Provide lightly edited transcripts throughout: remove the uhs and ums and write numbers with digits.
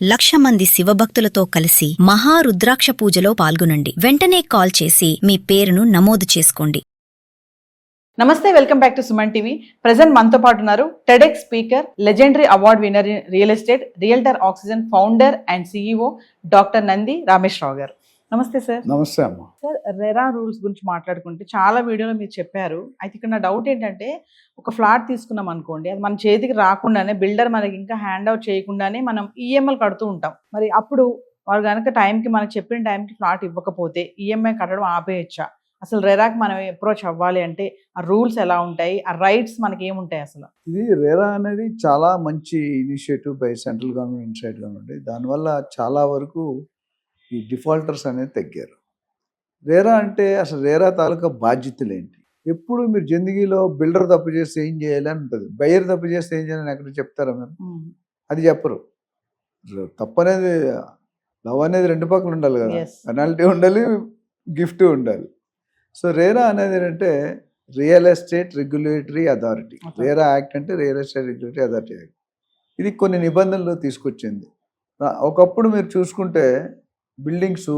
1,00,000 మంది శివభక్తులతో కలిసి మహారుద్రాక్ష పూజలో పాల్గొనండి. వెంటనే కాల్ చేసి మీ పేరును నమోదు చేసుకోండి. నమస్తే, welcome back to Suman TV. Present మనతో పాటు ఉన్నారు TEDx speaker, legendary award winner in real estate, realtor oxygen founder and CEO doctor Nandi Rameshwar Rao గారు. నమస్తే సార్. నమస్తే అమ్మ. సార్, రెరా రూల్స్ గురించి మాట్లాడుకుంటే చాలా వీడియోలో మీరు చెప్పారు. అయితే ఇక్కడ నా డౌట్ ఏంటంటే, ఒక ఫ్లాట్ తీసుకున్నాం అనుకోండి, అది మన చేతికి రాకుండానే బిల్డర్ మనకి ఇంకా హ్యాండ్ అవుట్ చేయకుండానే మనం ఈఎంఐలు కడుతూ ఉంటాం. మరి అప్పుడు వారు కనుక టైంకి మనకు చెప్పిన టైంకి ఫ్లాట్ ఇవ్వకపోతే ఈఎంఐ కట్టడం ఆపేయచ్చా? అసలు రెరాకి మనం అప్రోచ్ అవ్వాలి అంటే ఆ రూల్స్ ఎలా ఉంటాయి, ఆ రైట్స్ మనకి ఏముంటాయి అసలు? ఇది రెరా అనేది చాలా మంచి initiative by central government, state government. దానివల్ల చాలా వరకు ఈ డిఫాల్టర్స్ అనేది తగ్గారు. రెరా అంటే అసలు రెరా తాలూకా బాధ్యతలు ఏంటి? ఎప్పుడు మీరు జిందగీలో బిల్డర్ తప్పు చేస్తే ఏం చేయాలి అని ఉంటుంది, బయ్యర్ తప్పు చేస్తే ఏం చేయాలని ఎక్కడ చెప్తారా మీరు? అది చెప్పరు. తప్పు అనేది, లవ్ అనేది రెండు పక్కలు ఉండాలి కదా, పెనాల్టీ ఉండాలి, గిఫ్ట్ ఉండాలి. సో రెరా అనేది ఏంటంటే real estate regulatory authority. RERA act అంటే real estate regulatory authority act. ఇది కొన్ని నిబంధనలు తీసుకొచ్చింది. ఒకప్పుడు మీరు చూసుకుంటే బిల్డింగ్స్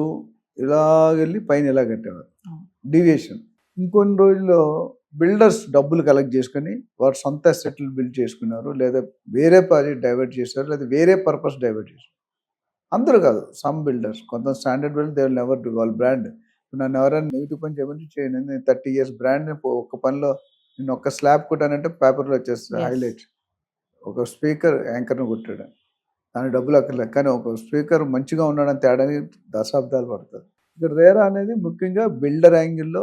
ఇలా వెళ్ళి పైన ఇలా కట్టేవారు, డీవియేషన్. ఇంకొన్ని రోజుల్లో బిల్డర్స్ డబ్బులు కలెక్ట్ చేసుకుని వారు సొంత అసెట్లు బిల్డ్ చేసుకున్నారు, లేదా వేరే ప్రాజెక్ట్ డైవర్ట్ చేశారు, లేదా వేరే పర్పస్ డైవర్ట్ చేశారు. అందరూ కాదు, సమ్ బిల్డర్స్, కొంత standard builder they will never do. వాళ్ళ బ్రాండ్, నన్ను ఎవరైనా నెగిటివ్ పని చేయమని చేయను. నేను 30 years బ్రాండ్ ఒక్క పనిలో నేను ఒక్క స్లాబ్ కొట్టానంటే పేపర్లో వచ్చేస్తుంది హైలైట్. ఒక స్పీకర్ యాంకర్ని కొట్టాడు, దాని డబ్బులు అక్కర్లేదు. కానీ ఒక స్పీకర్ మంచిగా ఉన్నాడని తేడానికి దశాబ్దాలు పడుతుంది. ఇక్కడ రెరా అనేది ముఖ్యంగా బిల్డర్ యాంగిల్లో,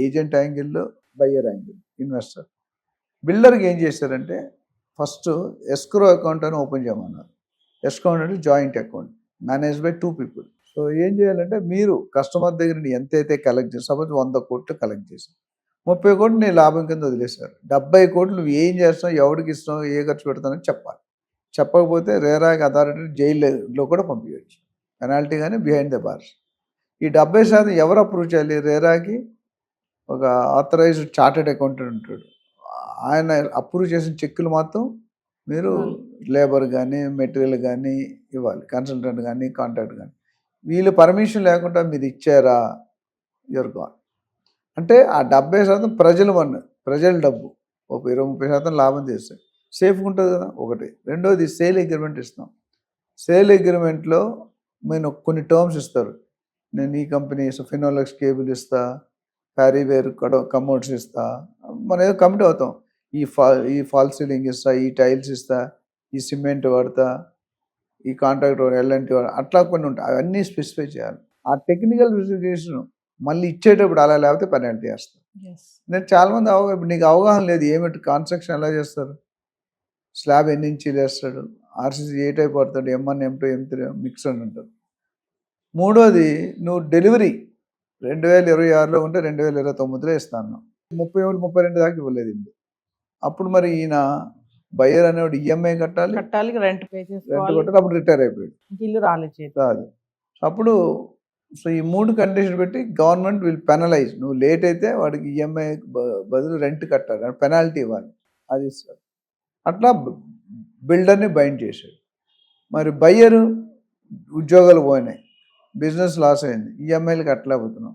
ఏజెంట్ యాంగిల్లో, బయ్యర్ యాంగిల్, ఇన్వెస్టర్. బిల్డర్కి ఏం చేశారంటే ఫస్ట్ ఎస్క్రో అకౌంట్ అని ఓపెన్ చేయమన్నారు. ఎస్క్రో అంటే joint account, manage by 2 people. So ఏం చేయాలంటే మీరు కస్టమర్ దగ్గర ఎంతైతే కలెక్ట్ చేసి, సపోజ్ 100 కోట్లు కలెక్ట్ చేసావు, 30 కోట్లు నీ లాభం కింద వదిలేశారు. 70 కోట్లు నువ్వు ఏం చేస్తున్నావు, ఎవరికి ఇస్తున్నావు, ఏ ఖర్చు పెడతానని చెప్పాలి. చెప్పకపోతే రెరాకి అథారిటీ జైల్లో కూడా పంపించవచ్చు, పెనాల్టీ కానీ బిహైండ్ ద బార్స్. ఈ 70% ఎవరు అప్రూవ్ చేయాలి? రెరాకి ఒక ఆథరైజ్డ్ చార్టెడ్ అకౌంటెంట్ ఉంటాడు, ఆయన అప్రూవ్ చేసిన చెక్కులు మాత్రం మీరు లేబర్ కానీ మెటీరియల్ కానీ ఇవ్వాలి, కన్సల్టెంట్ కానీ కాంట్రాక్ట్ కానీ. వీళ్ళు పర్మిషన్ లేకుండా మీరు ఇచ్చారా, యువర్ గాన్. అంటే ఆ 70% ప్రజల డబ్బు, ఒక 20-30% లాభం చేస్తారు, సేఫ్గా ఉంటుంది కదా ఒకటి. రెండోది సేల్ అగ్రిమెంట్ ఇస్తాం. సేల్ అగ్రిమెంట్లో నేను కొన్ని టర్మ్స్ ఇస్తారు. నేను ఈ కంపెనీ ఫినోలెక్స్ కేబుల్ ఇస్తా, ప్యారీవేర్ కమోడ్స్ ఇస్తా, మనం ఏదో కమిట్ అవుతాం. ఈ ఫాల్ సీలింగ్ ఇస్తా, ఈ టైల్స్ ఇస్తా, ఈ సిమెంట్ వాడతా, ఈ కాంట్రాక్ట్ ఎల్ఎన్టీ వాడు, అట్లా కొన్ని ఉంటాయి. అవన్నీ స్పెసిఫై చేయాలి. ఆ టెక్నికల్ స్పెసిఫికేషన్ మళ్ళీ ఇచ్చేటప్పుడు అలా లేకపోతే పెనాల్టీ వేస్తాను. నేను చాలామంది నీకు అవగాహన లేదు, ఏమిటి కన్స్ట్రక్షన్ ఎలా చేస్తారు, స్లాబ్ ఎన్ని ఇంచీలు వేస్తాడు, ఆర్సీసీ ఏ టైప్ పడతాడు, M1, M2, M3 మిక్స్ అని ఉంటారు. మూడోది, నువ్వు డెలివరీ 2026లో ఉంటే 2029లో ఇస్తాను, 31-32 దాకా ఇవ్వలేదు. అప్పుడు మరి ఈయన బయ్యర్ అనేవాడు ఈఎంఐ కట్టాలి, రెంట్ కొట్టాలి, అప్పుడు రిటైర్ అయిపోయాడు, ఇల్లు రాదు. అప్పుడు సో ఈ 3 కండిషన్ పెట్టి గవర్నమెంట్ విల్ పెనలైజ్. నువ్వు లేట్ అయితే వాడికి ఈఎంఐ బదులు రెంట్ కట్టాలి, పెనాల్టీ ఇవ్వాలి, అది ఇస్తారు. అట్లా బిల్డర్ని బైండ్ చేశాడు. మరి బయ్యరు ఉద్యోగాలు పోయినాయి, బిజినెస్ లాస్ అయింది, ఈఎంఐలు కట్టలేకపోతున్నాం.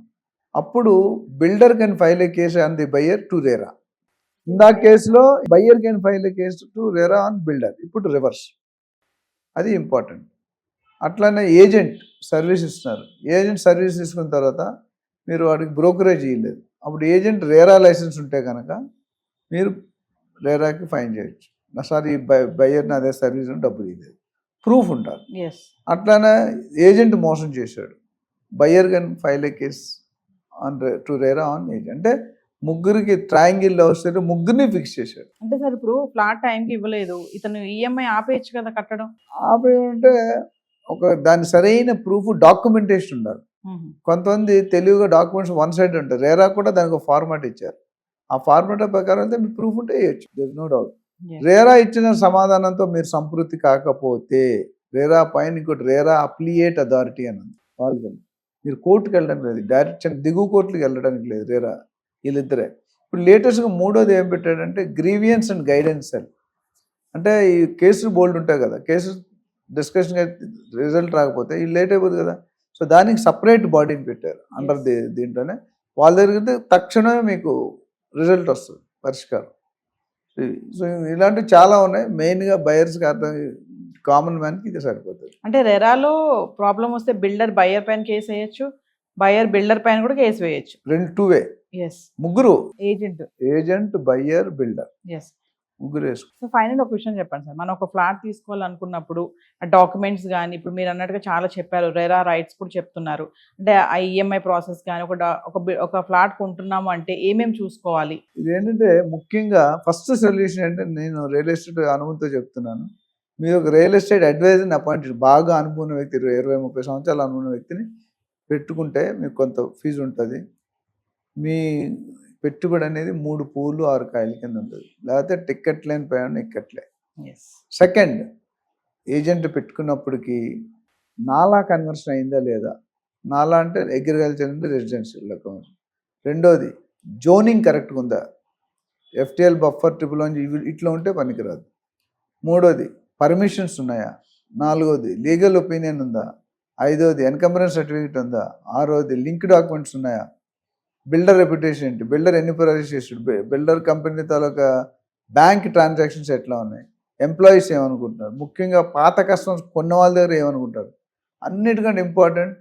అప్పుడు builder can file A case on the buyer to RERA. ఇందా కేసులో buyer can file A case to RERA on builder. ఇప్పుడు రివర్స్, అది ఇంపార్టెంట్. అట్లానే ఏజెంట్ సర్వీస్ ఇస్తున్నారు. ఏజెంట్ సర్వీస్ తీసుకున్న తర్వాత మీరు వాడికి బ్రోకరేజ్ ఇవ్వలేదు, అప్పుడు ఏజెంట్ రెరా లైసెన్స్ ఉంటే కనుక మీరు రెరాకి ఫైన్ చేయొచ్చు. సారీ, బయ్యర్ని అదే సర్వీస్ డబ్బులు ఇవ్వలేదు, ప్రూఫ్ ఉండాలి. అట్లానే ఏజెంట్ మోసం చేశాడు, buyer can file A case on to RERA on agent. అంటే ముగ్గురికి ట్రయాంగిల్లో వస్తే ముగ్గురిని ఫిక్స్ చేశాడు. అంటే సార్ ఇప్పుడు ఫ్లాట్ టైంకి ఇవ్వలేదు, ఇతను ఈఎంఐ ఆపేయచ్చు కదా కట్టడం? ఆపేయంటే ఒక దాని సరైన ప్రూఫ్, డాక్యుమెంటేషన్ ఉండాలి. కొంతమంది తెలివిగా డాక్యుమెంట్స్ వన్ సైడ్ ఉంటారు. రెరా కూడా దానికి ఒక ఫార్మాట్ ఇచ్చారు, ఆ ఫార్మాట్ ప్రకారం అయితే మీ ప్రూఫ్ ఉంటే వేయచ్చు, దర్ నో డౌట్. రెరా ఇచ్చిన సమాధానంతో మీరు సంతృప్తి కాకపోతే రెరా పైన ఇంకోటి రెరా అప్లియేట్ అథారిటీ అని ఉంది, వాళ్ళకి మీరు కోర్టుకు వెళ్ళడానికి లేదు, డైరెక్ట్ దిగువ కోర్టుకి వెళ్ళడానికి లేదు. రెరా వీళ్ళిద్దరే. ఇప్పుడు లేటెస్ట్గా మూడోది ఏం పెట్టాడంటే గ్రీవియన్స్ అండ్ గైడెన్స్ సెల్. అంటే ఈ కేసులు బోల్డ్ ఉంటాయి కదా, కేసు డిస్కషన్ రిజల్ట్ రాకపోతే ఇది లేట్ అయిపోతుంది కదా. సో దానికి సపరేట్ బాడీని పెట్టారు అండర్ దీంట్లోనే. వాళ్ళ దగ్గర తక్షణమే మీకు రిజల్ట్ వస్తుంది, పరిష్కారం. సో ఇలాంటివి చాలా ఉన్నాయి. మెయిన్గా బయర్స్కి అర్థం, కామన్ మ్యాన్కి ఇది సరిపోతుంది. అంటే రెరాలో ప్రాబ్లం వస్తే బిల్డర్ బయర్ పైన కేసు వేయచ్చు, బయర్ బిల్డర్ పైన కూడా కేసు వేయచ్చు. రెండు టూ వే, ఎస్. ముగ్గురు ఏజెంట్ బయ్యర్ బిల్డర్ ఎస్. ముగ్గురు వేసుకో. సో ఫైనల్ ఒక విషయం చెప్పండి సార్, మనం ఒక ఫ్లాట్ తీసుకోవాలనుకున్నప్పుడు ఆ డాక్యుమెంట్స్ కానీ, ఇప్పుడు మీరు అన్నట్టుగా చాలా చెప్పారు, రెరా రైట్స్ కూడా చెప్తున్నారు, అంటే ఆ ఈఎంఐ ప్రాసెస్ కానీ, ఒక ఫ్లాట్ కొంటున్నాము అంటే ఏమేమి చూసుకోవాలి? ఇదేంటంటే ముఖ్యంగా ఫస్ట్ సొల్యూషన్ అంటే, నేను రియల్ ఎస్టేట్ అనుభవంతో చెప్తున్నాను, మీరు ఒక రియల్ ఎస్టేట్ అడ్వైజర్ని అపాయింట్, బాగా అనుభవం వ్యక్తి, 20-30 సంవత్సరాల అనుభవం వ్యక్తిని పెట్టుకుంటే మీకు కొంత ఫీజు ఉంటుంది. మీ పెట్టుబడి అనేది 3 పూలు 6 కాయల కింద ఉంటుంది. లేకపోతే టిక్కెట్ లేని ప్రయాణం ఇక్కట్లే. సెకండ్, ఏజెంట్ పెట్టుకున్నప్పటికీ నాలా కన్వర్షన్ అయిందా లేదా, నాలా అంటే అగ్రికల్చర్ అంటే రెసిడెన్షియల్ కన్వర్షన్. రెండోది, జోనింగ్ కరెక్ట్గా ఉందా, ఎఫ్టిఎల్ బఫర్ ట్రిపుల్ ఇట్లా ఉంటే పనికిరాదు. మూడోది, పర్మిషన్స్ ఉన్నాయా. నాలుగోది, లీగల్ ఒపీనియన్ ఉందా. ఐదోది, ఎన్కంబరెన్స్ సర్టిఫికేట్ ఉందా. ఆరోది, లింక్ డాక్యుమెంట్స్ ఉన్నాయా. బిల్డర్ రెప్యుటేషన్ ఏంటి, బిల్డర్ ఎన్ని ప్రాజెక్ట్స్ చేసాడు, బిల్డర్ కంపెనీ తాలూకా బ్యాంక్ ట్రాన్సాక్షన్స్ ఎట్లా ఉన్నాయి, ఎంప్లాయీస్ ఏమనుకుంటున్నారు, ముఖ్యంగా పాత కస్టమర్స్ కొన్న వాళ్ళ దగ్గర ఏమనుకుంటారు. అన్నిటికంటే ఇంపార్టెంట్,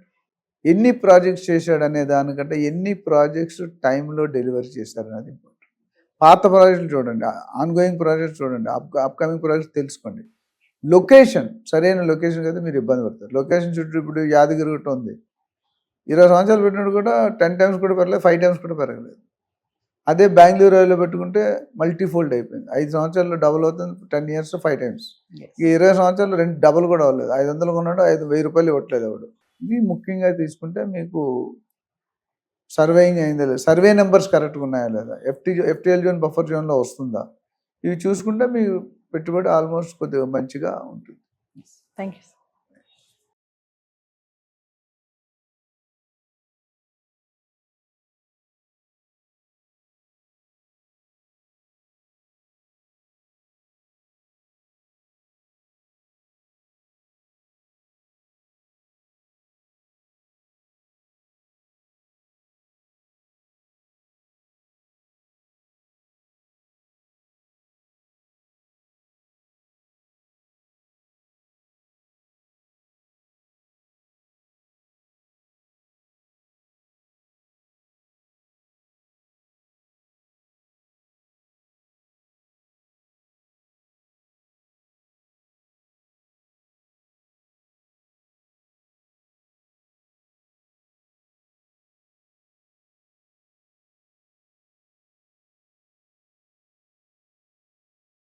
ఎన్ని ప్రాజెక్ట్స్ చేశాడు అనే దానికంటే ఎన్ని ప్రాజెక్ట్స్ టైంలో డెలివరీ చేశారు అనేది ఇంపార్టెంట్. పాత ప్రాజెక్టులు చూడండి, ఆన్గోయింగ్ ప్రాజెక్ట్స్ చూడండి, అప్కమింగ్ ప్రాజెక్ట్స్ తెలుసుకోండి. లొకేషన్, సరైన లొకేషన్ అయితే మీరు ఇబ్బంది పడతారు. లొకేషన్ చుట్టూ ఇప్పుడు యాదగిరి గుట్ట ఉంది, 20 సంవత్సరాలు పెట్టినట్టు కూడా 10 times కూడా పెరగలేదు, 5 times కూడా పెరగలేదు. అదే బెంగళూరులో పెట్టుకుంటే మల్టీఫోల్డ్ అయిపోయింది. 5 సంవత్సరాల్లో డబుల్ అవుతుంది, 10 years 5 times. ఈ 20 సంవత్సరాలు 2 డబుల్ కూడా అవ్వలేదు. 500 కొన్నాడు, 1000 రూపాయలు ఇవ్వట్లేదు ఎవడు. ఇవి ముఖ్యంగా తీసుకుంటే మీకు సర్వేయింగ్ అయిందా లేదా, సర్వే నెంబర్స్ కరెక్ట్గా ఉన్నాయా లేదా, ఎఫ్టిఎల్ జోన్ బఫర్ జోన్లో వస్తుందా, ఇవి చూసుకుంటే మీ పెట్టుబడి ఆల్మోస్ట్ కొద్దిగా మంచిగా ఉంటుంది. Thank you.